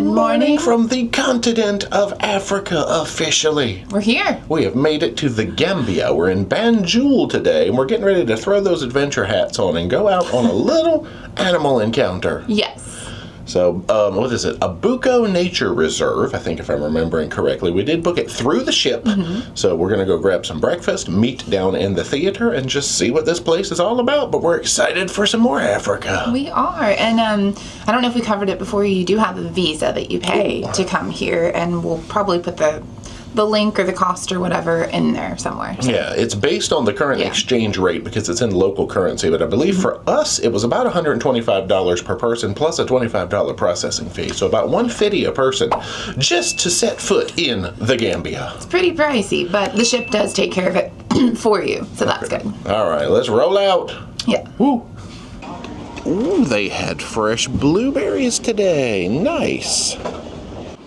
morning. From the continent of Africa, officially. We're here. We have made it to the Gambia. We're in Banjul today, and we're getting ready to throw those adventure hats on and go out on a little animal encounter. Yes. So, what is it? Abuko Nature Reserve, I think if I'm remembering correctly. We did book it through the ship, so we're going to go grab some breakfast, meet down in the theater, and just see what this place is all about. But we're excited for some more Africa. We are, and I don't know if we covered it before. You do have a visa that you pay to come here, and we'll probably put the link or the cost or whatever in there somewhere. So. Yeah, it's based on the current exchange rate because it's in local currency, but I believe for us it was about $125 per person plus a $25 processing fee, so about $150 a person just to set foot in the Gambia. It's pretty pricey, but the ship does take care of it for you, so that's good. All right, let's roll out. Yeah. Woo. Ooh, they had fresh blueberries today. Nice.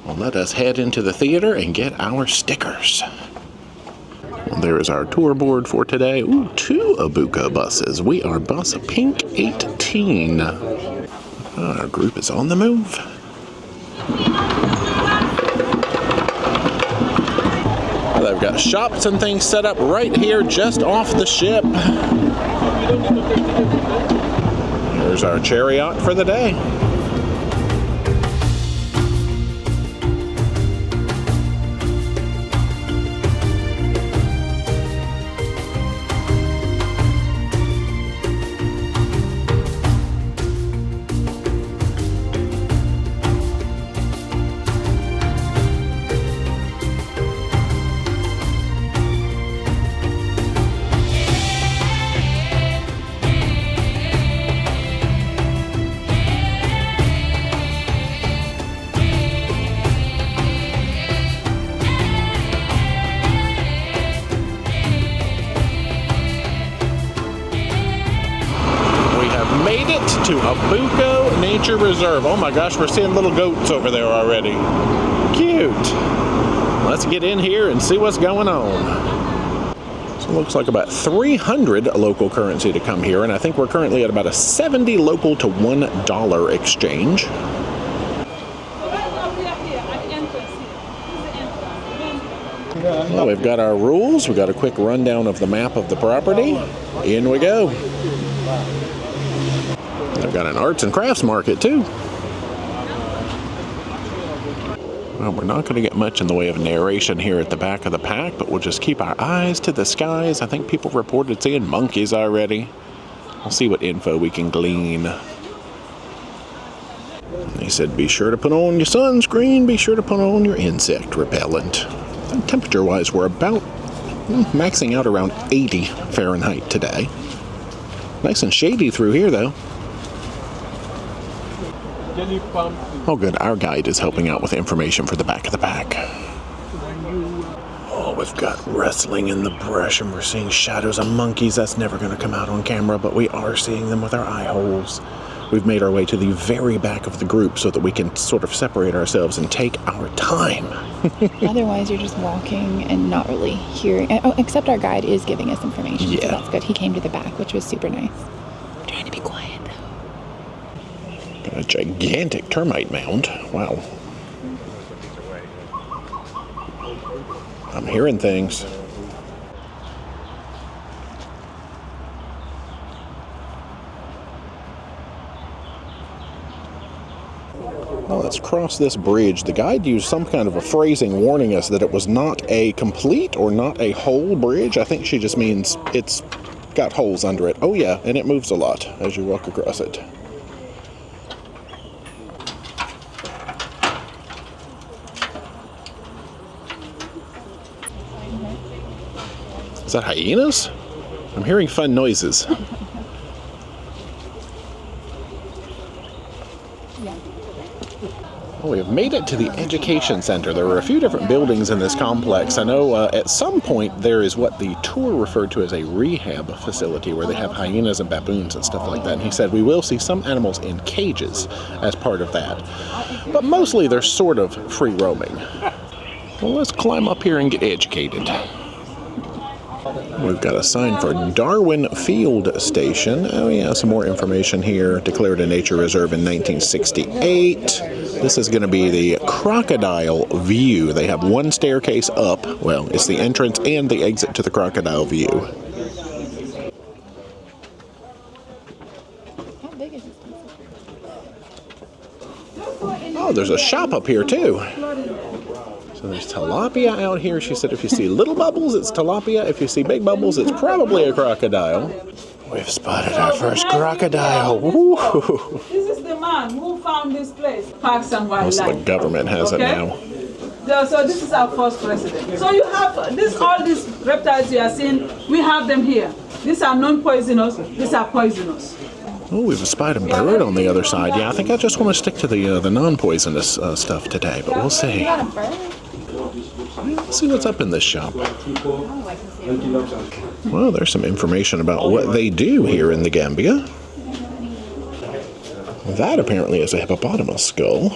Well, let us head into the theater and get our stickers. Well, there is our tour board for today. Ooh, 2 Abuko buses. We are bus Pink 18. Our group is on the move. Well, they've got shops and things set up right here just off the ship. Here's our chariot for the day. Made it to Abuko Nature Reserve. Oh my gosh, we're seeing little goats over there already. Cute. Let's get in here and see what's going on. So it looks like about 300 local currency to come here, and I think we're currently at about a 70 local to $1 exchange. Well, we've got our rules. We've got a quick rundown of the map of the property. In we go. They've got an arts and crafts market too. Well, we're not going to get much in the way of narration here at the back of the pack, but we'll just keep our eyes to the skies. I think people reported seeing monkeys already. We'll see what info we can glean. They said be sure to put on your sunscreen, be sure to put on your insect repellent. Temperature-wise, we're about maxing out around 80 Fahrenheit today. Nice and shady through here, though. Oh, good. Our guide is helping out with information for the back of the pack. Oh, we've got wrestling in the brush, and we're seeing shadows of monkeys. That's never going to come out on camera, but we are seeing them with our eye holes. We've made our way to the very back of the group so that we can sort of separate ourselves and take our time. Otherwise, you're just walking and not really hearing. Oh, except our guide is giving us information, so that's good. He came to the back, which was super nice. I'm trying to be quiet, though. A gigantic termite mound. Wow. I'm hearing things. Well, let's cross this bridge. The guide used some kind of a phrasing warning us that it was not a complete or not a whole bridge. I think she just means it's got holes under it. Oh yeah, and it moves a lot as you walk across it. Is that hyenas? I'm hearing fun noises. Well, we have made it to the Education Center. There were a few different buildings in this complex. I know at some point there is what the tour referred to as a rehab facility where they have hyenas and baboons and stuff like that. And he said we will see some animals in cages as part of that. But mostly they're sort of free roaming. Well, let's climb up here and get educated. We've got a sign for Darwin Field Station. Oh yeah, some more information here. Declared a nature reserve in 1968. This is going to be the crocodile view. They have one staircase up. Well, it's the entrance and the exit to the crocodile view. How big is this? Oh, there's a shop up here too. So there's tilapia out here. She said if you see little bubbles, it's tilapia. If you see big bubbles, it's probably a crocodile. We've spotted our first crocodile. Woo! This is the man who found this place, Parks and Wildlife. Most of the government has it now. So this is our first president. So you have all these reptiles you are seeing, we have them here. These are non-poisonous, these are poisonous. Oh, we've spotted a bird on the other side. Yeah, I think I just want to stick to the non-poisonous stuff today, but we'll see. Let's see what's up in this shop. Well, there's some information about what they do here in the Gambia. That apparently is a hippopotamus skull.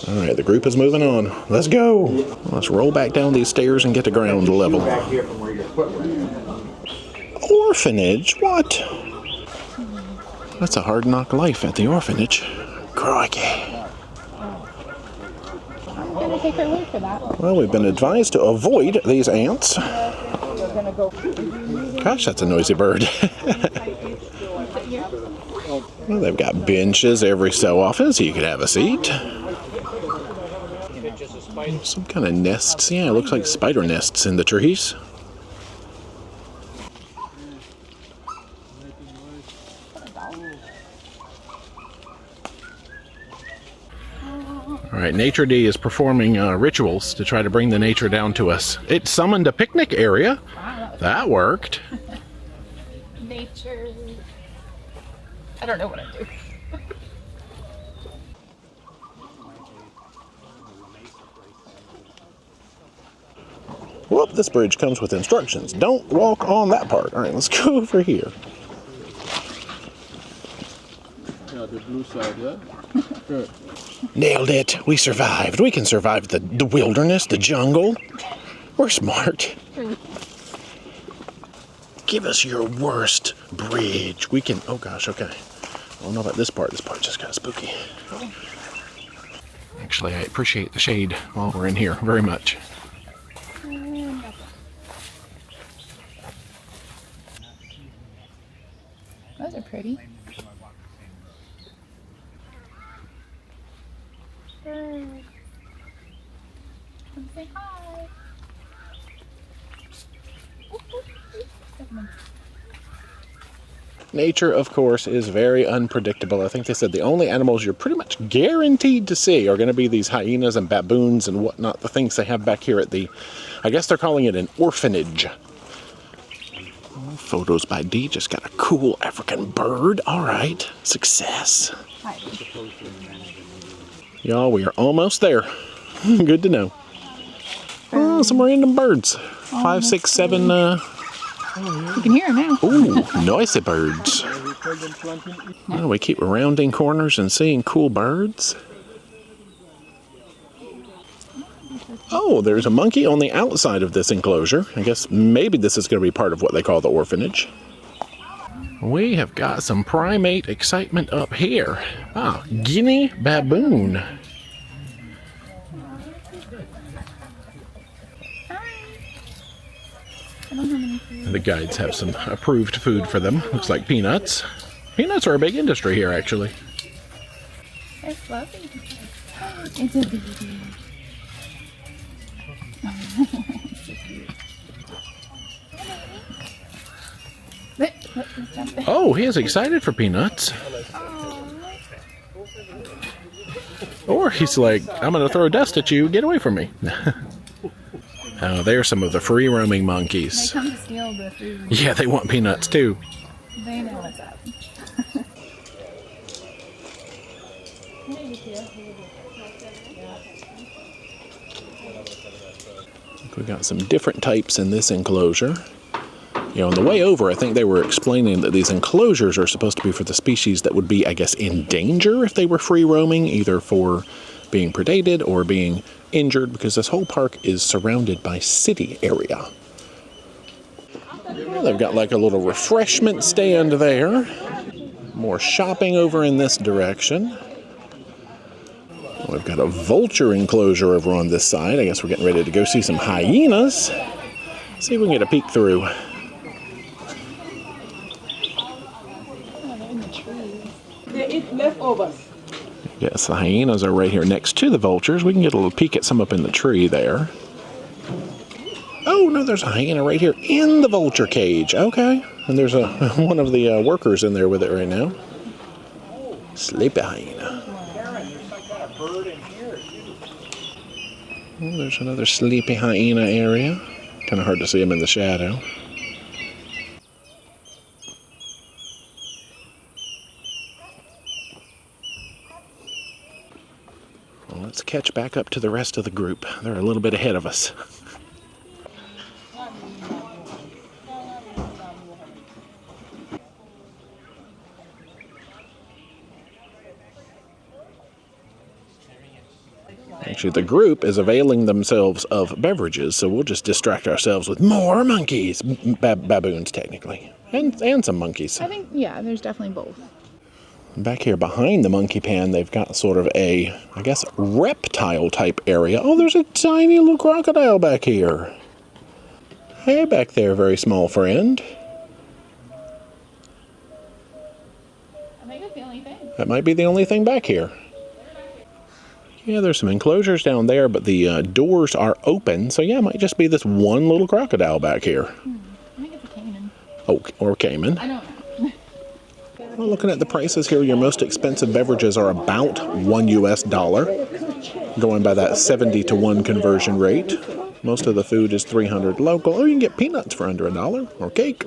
All right, the group is moving on. Let's go. Let's roll back down these stairs and get to ground level. Orphanage? What? That's a hard knock life at the orphanage. Crikey. I'm gonna take her word for that. Well, we've been advised to avoid these ants. Gosh, that's a noisy bird. Well, they've got benches every so often, so you could have a seat. Some kind of nests. Yeah, it looks like spider nests in the trees. All right, Nature D is performing rituals to try to bring the nature down to us. It summoned a picnic area. Wow, that worked. Nature. I don't know what I do. Whoop, this bridge comes with instructions. Don't walk on that part. All right, let's go over here. Yeah, the blue side, yeah? Good. Nailed it. We survived. We can survive the wilderness, the jungle. We're smart. Give us your worst bridge. We can... Oh, gosh, okay. I don't know about this part. This part just got spooky. Actually, I appreciate the shade while we're in here very much. Those are pretty. Come say hi. Nature, of course, is very unpredictable. I think they said the only animals you're pretty much guaranteed to see are going to be these hyenas and baboons and whatnot, the things they have back here at the, I guess they're calling it an orphanage. Photos by D, just got a cool African bird. All right, success. Hi. Y'all, we are almost there. Good to know. Oh, some random birds. 5, 6, 7. You can hear them now. Ooh, noisy birds. Oh, we keep rounding corners and seeing cool birds. Oh, there's a monkey on the outside of this enclosure. I guess maybe this is going to be part of what they call the orphanage. We have got some primate excitement up here. Ah, Guinea baboon. The guides have some approved food for them. Looks like peanuts. Peanuts are a big industry here, actually. They're fluffy. It's a baby. Oh, he is excited for peanuts. Or he's like, I'm going to throw dust at you. Get away from me. Oh, there's some of the free-roaming monkeys. They come to steal the food. Yeah, they want peanuts, too. They know what's up. We got some different types in this enclosure. You know, on the way over, I think they were explaining that these enclosures are supposed to be for the species that would be, I guess, in danger if they were free roaming, either for being predated or being injured, because this whole park is surrounded by city area. Well, they've got like a little refreshment stand there. More shopping over in this direction. We've got a vulture enclosure over on this side. I guess we're getting ready to go see some hyenas. See if we can get a peek through. Oh, they're in the trees. They eat leftovers. Yes, the hyenas are right here next to the vultures. We can get a little peek at some up in the tree there. Oh, no, there's a hyena right here in the vulture cage. Okay. And there's one of the workers in there with it right now. Sleepy hyena. Oh, there's another sleepy hyena area. Kind of hard to see him in the shadow. Well, let's catch back up to the rest of the group. They're a little bit ahead of us. Actually, the group is availing themselves of beverages, so we'll just distract ourselves with more monkeys. Baboons, technically. And some monkeys. I think, yeah, there's definitely both. Back here behind the monkey pen, they've got sort of a, I guess, reptile type area. Oh, there's a tiny little crocodile back here. Hey, back there, very small friend. I think that's the only thing. That might be the only thing back here. Yeah, there's some enclosures down there, but the doors are open. So yeah, it might just be this one little crocodile back here. I think it's a caiman. Oh, or caiman. I don't know. Well, looking at the prices here, your most expensive beverages are about $1 US, going by that 70-to-1 conversion rate. Most of the food is $300 local. Or you can get peanuts for under $1 or cake.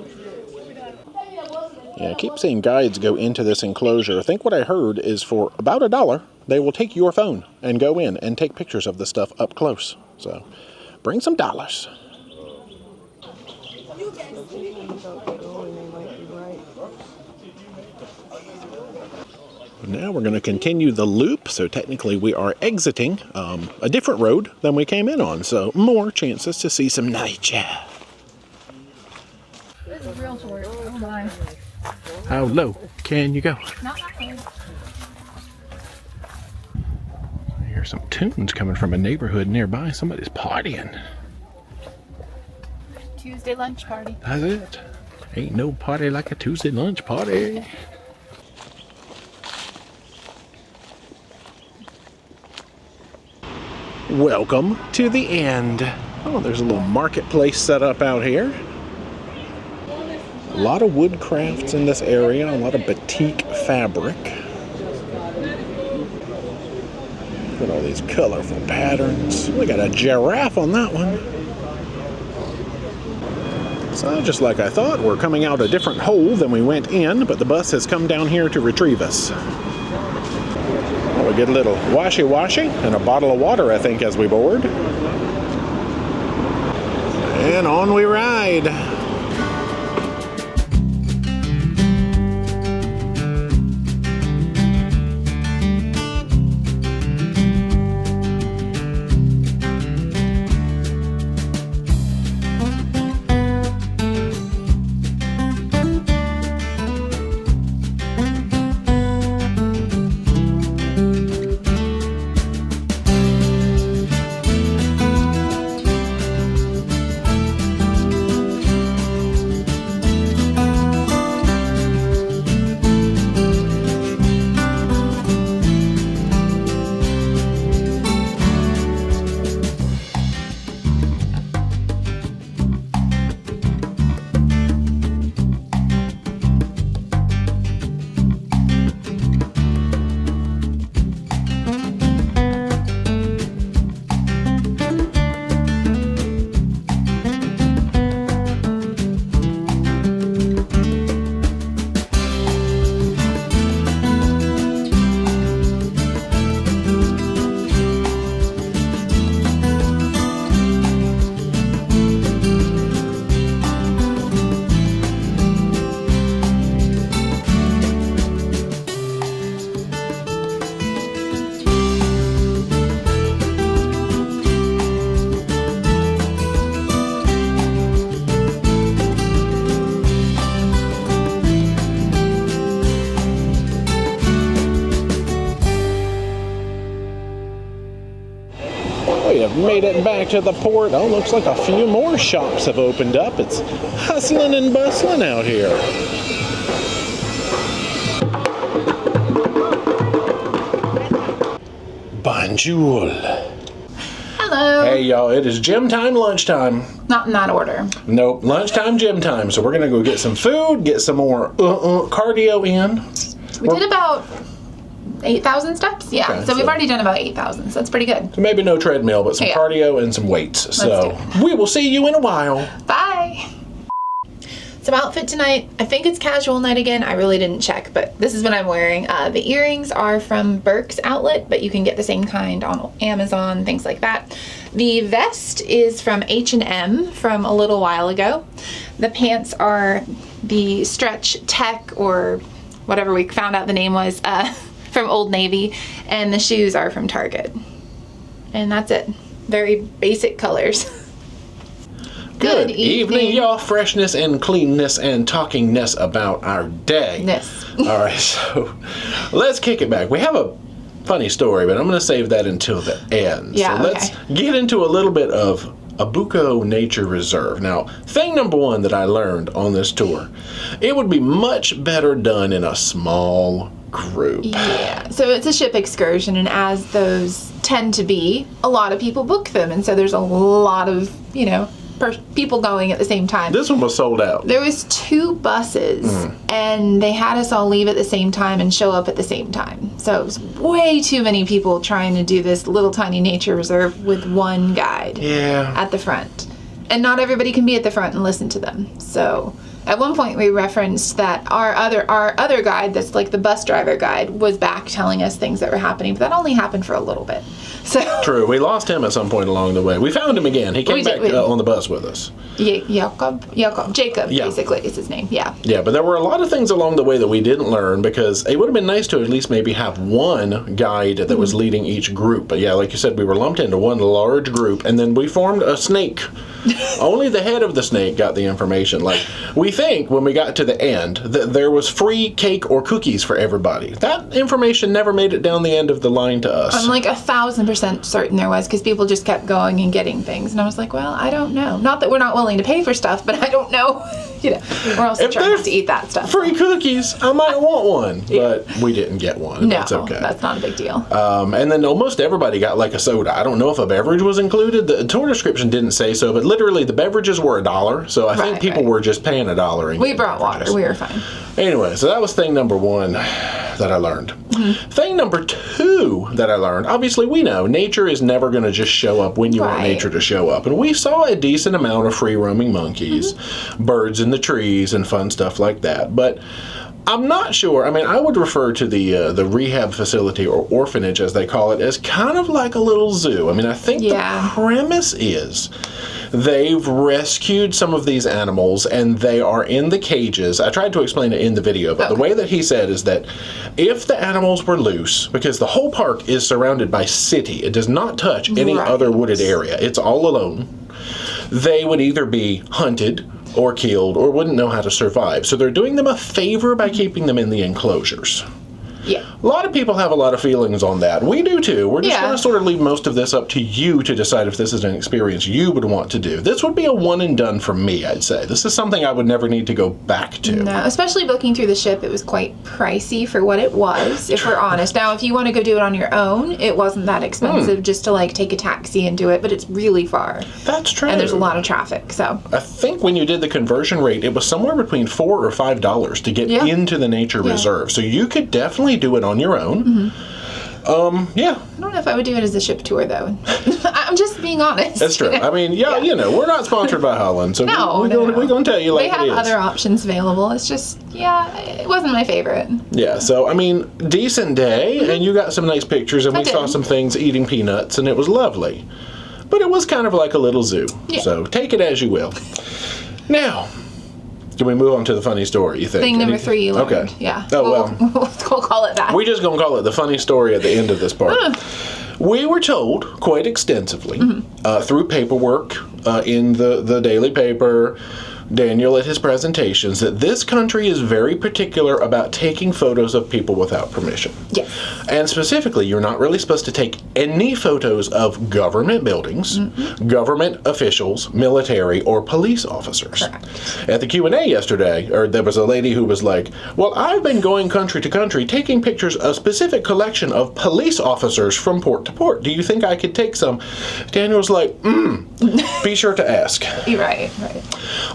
Yeah, I keep seeing guides go into this enclosure. I think what I heard is for about $1, they will take your phone and go in and take pictures of the stuff up close. So, bring some dollars. Now we're going to continue the loop, so technically we are exiting a different road than we came in on, so more chances to see some nature. This is real short. Oh my. How low can you go? Not that low. I hear some tunes coming from a neighborhood nearby. Somebody's partying. Tuesday lunch party. That's it. Ain't no party like a Tuesday lunch party. Welcome to the end. Oh, there's a little marketplace set up out here. A lot of wood crafts in this area, a lot of batik fabric. Look at all these colorful patterns. We got a giraffe on that one. So just like I thought, we're coming out a different hole than we went in, but the bus has come down here to retrieve us. Well, we get a little washy-washy and a bottle of water, I think, as we board. And on we ride. We have made it back to the port. Oh, looks like a few more shops have opened up. It's hustling and bustling out here. Banjul. Hello. Hey, y'all, it is gym time, lunchtime. Not in that order. Nope, lunchtime, gym time. So we're going to go get some food, get some more cardio in. We did about 8,000 steps. Yeah, Okay, so we've so- already done about 8,000, so that's pretty good. So maybe no treadmill, but some Yeah. cardio and some weights. So do we will see you in a while. Bye. So outfit tonight, I think it's casual night again. I really didn't check, but this is what I'm wearing. The earrings are from Burke's Outlet, but you can get the same kind on Amazon, things like that. The vest is from H&M from a little while ago. The pants are the Stretch Tech, or whatever we found out the name was, from Old Navy, and the shoes are from Target. And that's it. Very basic colors. Good evening, y'all. Freshness and cleanness and talkingness about our day. Ness. All right, so let's kick it back. We have a funny story, but I'm going to save that until the end. Yeah, so let's get into a little bit of Abuko Nature Reserve. Now, thing number one that I learned on this tour, it would be much better done in a small group. Yeah, so it's a ship excursion, and as those tend to be, a lot of people book them, and so there's a lot of, people going at the same time. This one was sold out. There was 2 buses, and they had us all leave at the same time and show up at the same time. So it was way too many people trying to do this little tiny nature reserve with one guide at the front. And not everybody can be at the front and listen to them. So at one point we referenced that our other guide, that's like the bus driver guide, was back telling us things that were happening, but that only happened for a little bit. So True. We lost him at some point along the way. We found him again. He came back on the bus with us. Jacob, Yeah. basically, is his name. Yeah. Yeah, but there were a lot of things along the way that we didn't learn, because it would have been nice to at least maybe have one guide that was leading each group. But yeah, like you said, we were lumped into one large group, and then we formed a snake. Only the head of the snake got the information. Like, we think when we got to the end that there was free cake or cookies for everybody. That information never made it down the end of the line to us. I'm like 1,000% certain there was, because people just kept going and getting things, and I was like, well, I don't know. Not that we're not willing to pay for stuff, but I don't know. We're also If trying they're not to eat that stuff. Free cookies, I might want one, but we didn't get one. And No, that's okay. that's not a big deal. And then almost everybody got like a soda. I don't know if a beverage was included. The tour description didn't say so, but literally the beverages were $1. So I think people were just paying $1. And We getting brought beverages. water. We were fine. Anyway, so that was thing number one that I learned. Thing number two that I learned, obviously we know nature is never going to just show up when you want nature to show up. And we saw a decent amount of free roaming monkeys, birds in the trees, and fun stuff like that. But I'm not sure. I mean, I would refer to the rehab facility, or orphanage as they call it, as kind of like a little zoo. I mean, I think the premise is they've rescued some of these animals and they are in the cages. I tried to explain it in the video, but the way that he said is that if the animals were loose, because the whole park is surrounded by city, it does not touch any other wooded area. It's all alone. They would either be hunted or killed or wouldn't know how to survive. So they're doing them a favor by keeping them in the enclosures. Yeah. A lot of people have a lot of feelings on that. We do too. We're just going to sort of leave most of this up to you to decide if this is an experience you would want to do. This would be a one and done for me, I'd say. This is something I would never need to go back to. No, especially booking through the ship, it was quite pricey for what it was, if we're honest. Now, if you want to go do it on your own, it wasn't that expensive just to like take a taxi and do it, but it's really far. That's true. And there's a lot of traffic, so. I think when you did the conversion rate, it was somewhere between $4 or $5 to get into the nature reserve. So you could definitely do it on your own. Yeah. I don't know if I would do it as a ship tour, though. I'm just being honest. That's true. I mean, we're not sponsored by Holland, so we're going to tell you like it is. They have other options available. It's just, it wasn't my favorite. Yeah, so, I mean, decent day, and you got some nice pictures, and we saw some things eating peanuts, and it was lovely. But it was kind of like a little zoo, so take it as you will. Now, can we move on to the funny story, you think? Thing number 3 you learned. Okay. Yeah. Oh, We'll call it that. We're just going to call it the funny story at the end of this part. We were told quite extensively through paperwork in the daily paper, Daniel at his presentations that this country is very particular about taking photos of people without permission. Yes. And specifically, you're not really supposed to take any photos of government buildings, government officials, military, or police officers. Correct. At the Q&A yesterday, there was a lady who was like, well, I've been going country to country taking pictures of a specific collection of police officers from port to port. Do you think I could take some? Daniel was like, be sure to ask. Right.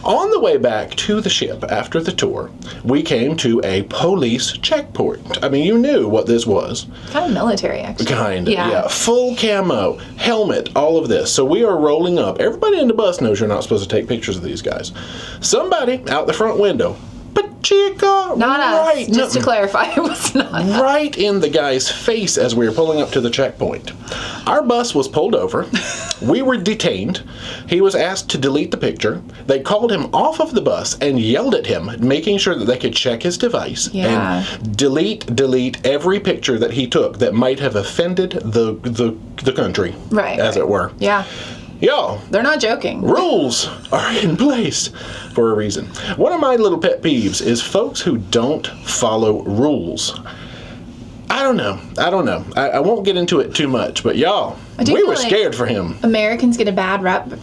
On the way back to the ship after the tour, we came to a police checkpoint. I mean, you knew what this was. Kind of military, actually. Kind of, yeah. Full camo, helmet, all of this. So we are rolling up. Everybody in the bus knows you're not supposed to take pictures of these guys. Somebody out the front window, Chica, not right, us. Just to clarify, it was not us. Right in the guy's face as we were pulling up to the checkpoint. Our bus was pulled over. We were detained. He was asked to delete the picture. They called him off of the bus and yelled at him, making sure that they could check his device and delete every picture that he took that might have offended the country, as it were. Yeah. Y'all, they're not joking. Rules are in place for a reason. One of my little pet peeves is folks who don't follow rules. I don't know. I won't get into it too much, but y'all, we were scared for him. Americans get a bad rep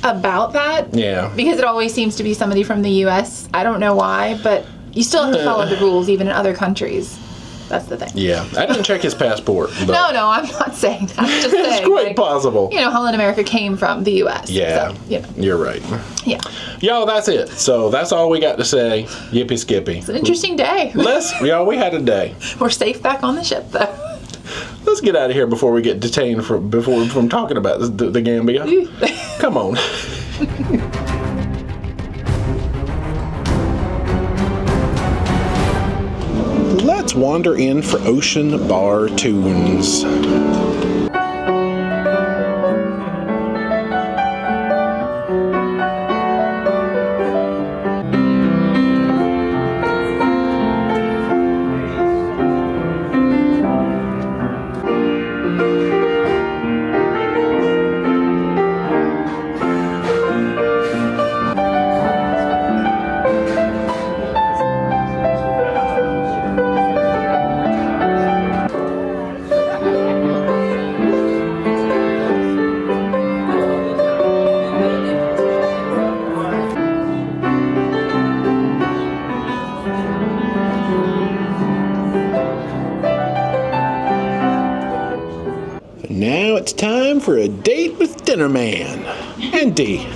about that. Yeah. Because it always seems to be somebody from the U.S. I don't know why, but you still have to follow the rules even in other countries. That's the thing. Yeah, I didn't check his passport. But no, I'm not saying that. I'm just saying. It's quite possible. Holland America came from the U.S. Yeah, so, you're right. Yeah. Y'all, that's it. So that's all we got to say. Yippee skippy. It's an interesting day. We had a day. We're safe back on the ship, though. Let's get out of here before we get detained from talking about the Gambia. Come on. Let's wander in for ocean bar tunes. Now it's time for a date with Dinner Man and Dee.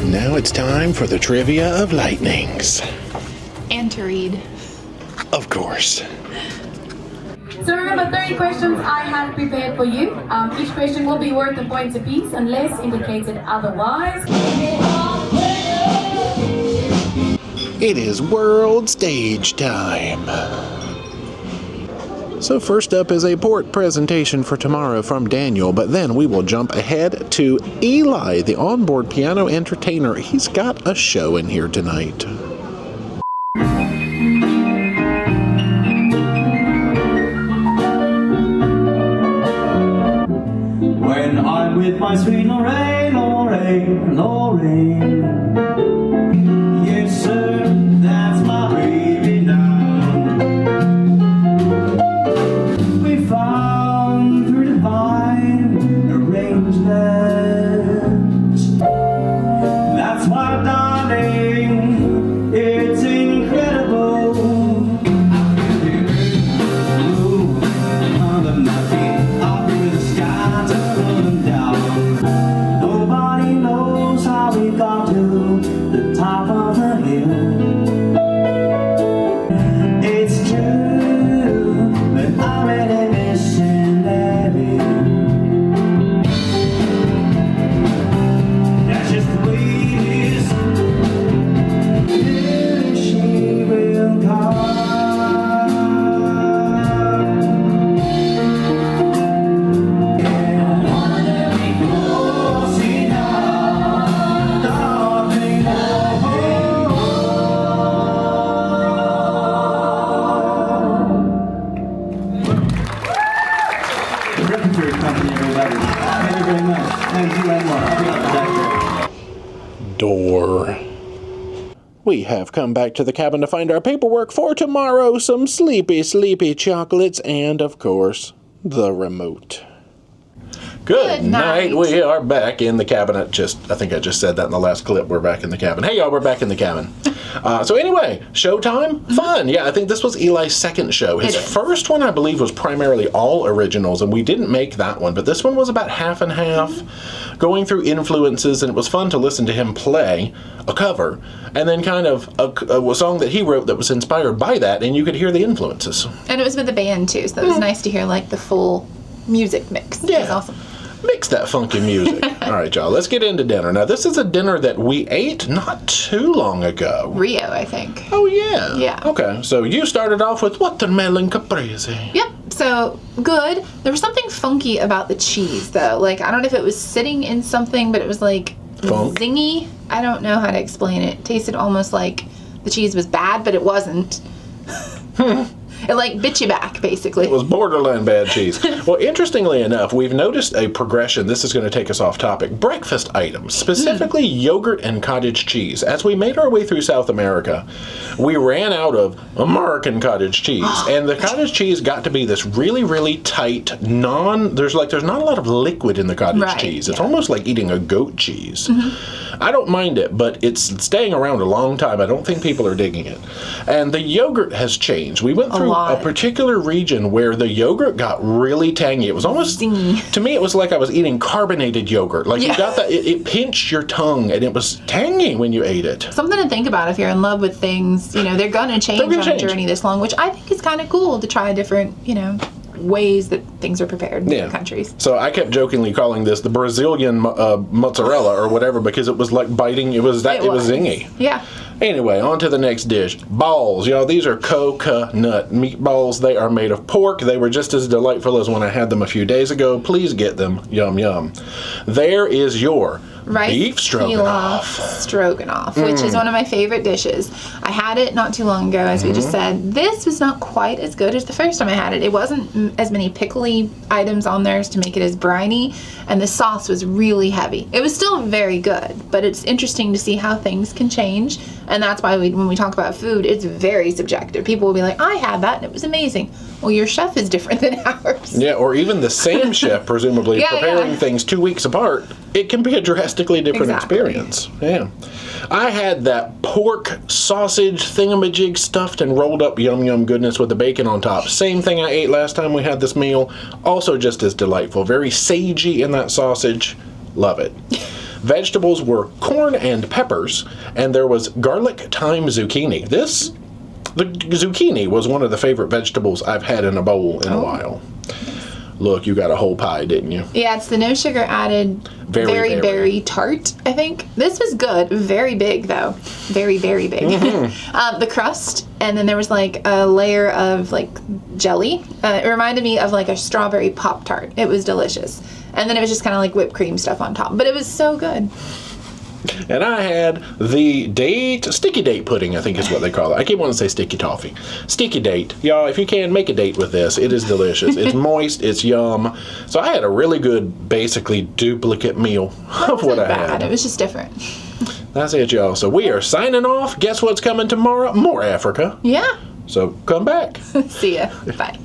Now it's time for the trivia of lightnings. And to read. Of course. So remember, 30 questions I have prepared for you. Each question will be worth a point apiece unless indicated otherwise. It is world stage time. So first up is a port presentation for tomorrow from Daniel, but then we will jump ahead to Eli, the onboard piano entertainer. He's got a show in here tonight. When I'm with my sweet Lorraine, Lorraine, Lorraine. Yes, sir, that's my baby now. We found her divine arrangement. That's why, darling, it's incredible. I feel the earth move under my feet. I'll be the sky turn everybody. Very, very much. Thank you, Anwar. I'll be out the back there. Door. We have come back to the cabin to find our paperwork for tomorrow, some sleepy, sleepy chocolates, and, of course, the remote. Good night. We are back in the cabin. I think I just said that in the last clip. We're back in the cabin. Hey, y'all, we're back in the cabin. So anyway, showtime? Fun. Yeah, I think this was Eli's second show. His first one, I believe, was primarily all originals, and we didn't make that one. But this one was about half and half, going through influences, and it was fun to listen to him play a cover, and then kind of a song that he wrote that was inspired by that, and you could hear the influences. And it was with the band, too, so that was nice to hear, like, the full music mix. Yeah. It was awesome. Mix that funky music. All right, y'all, let's get into dinner. Now, this is a dinner that we ate not too long ago. Rio, I think. Oh, yeah. Yeah. Okay, so you started off with watermelon caprese. Yep, so good. There was something funky about the cheese, though. Like, I don't know if it was sitting in something, but it was, like, Funk? zingy. I don't know how to explain it. It tasted almost like the cheese was bad, but it wasn't. It, like, bit you back, basically. It was borderline bad cheese. Well, interestingly enough, we've noticed a progression. This is going to take us off topic. Breakfast items, specifically yogurt and cottage cheese. As we made our way through South America, we ran out of American cottage cheese. And the cottage cheese got to be this really, really tight, there's not a lot of liquid in the cottage cheese. It's almost like eating a goat cheese. I don't mind it, but it's staying around a long time. I don't think people are digging it. And the yogurt has changed. We went through a particular region where the yogurt got really tangy. It was almost, to me, it was like I was eating carbonated yogurt. Like you got that, it pinched your tongue, and it was tangy when you ate it. Something to think about if you're in love with things. You know, they're going to change on a journey this long, which I think is kind of cool to try different, ways that things are prepared in different countries. So I kept jokingly calling this the Brazilian mozzarella or whatever, because it was like biting. It was zingy. Yeah. Anyway, on to the next dish. Balls. Y'all, these are coconut meatballs. They are made of pork. They were just as delightful as when I had them a few days ago. Please get them. Yum, yum. There is your beef stroganoff, which is one of my favorite dishes. I had it not too long ago, as we just said. This was not quite as good as the first time I had it. It wasn't as many pickly items on there as to make it as briny, and the sauce was really heavy. It was still very good, but it's interesting to see how things can change, and that's why when we talk about food, it's very subjective. People will be like, I had that and it was amazing. Well, your chef is different than ours. Yeah, or even the same chef, presumably, preparing things 2 weeks apart. It can be a drastically different experience. Yeah. I had that pork sausage thingamajig stuffed and rolled up yum yum goodness with the bacon on top. Same thing I ate last time we had this meal. Also just as delightful. Very sagey in that sausage. Love it. Vegetables were corn and peppers, and there was garlic thyme zucchini. The zucchini was one of the favorite vegetables I've had in a bowl in a while. Look, you got a whole pie, didn't you? Yeah, it's the no sugar added very berry tart, I think. This was good. Very big, though. Very, very big. The crust, and then there was like a layer of like jelly. It reminded me of like a strawberry Pop-Tart. It was delicious. And then it was just kind of like whipped cream stuff on top. But it was so good. And I had the sticky date pudding, I think is what they call it. I keep wanting to say sticky toffee. Sticky date. Y'all, if you can, make a date with this. It is delicious. It's moist. It's yum. So I had a really good, basically duplicate meal of what I had. It was just different. That's it, y'all. So we are signing off. Guess what's coming tomorrow? More Africa. Yeah. So come back. See ya. Bye.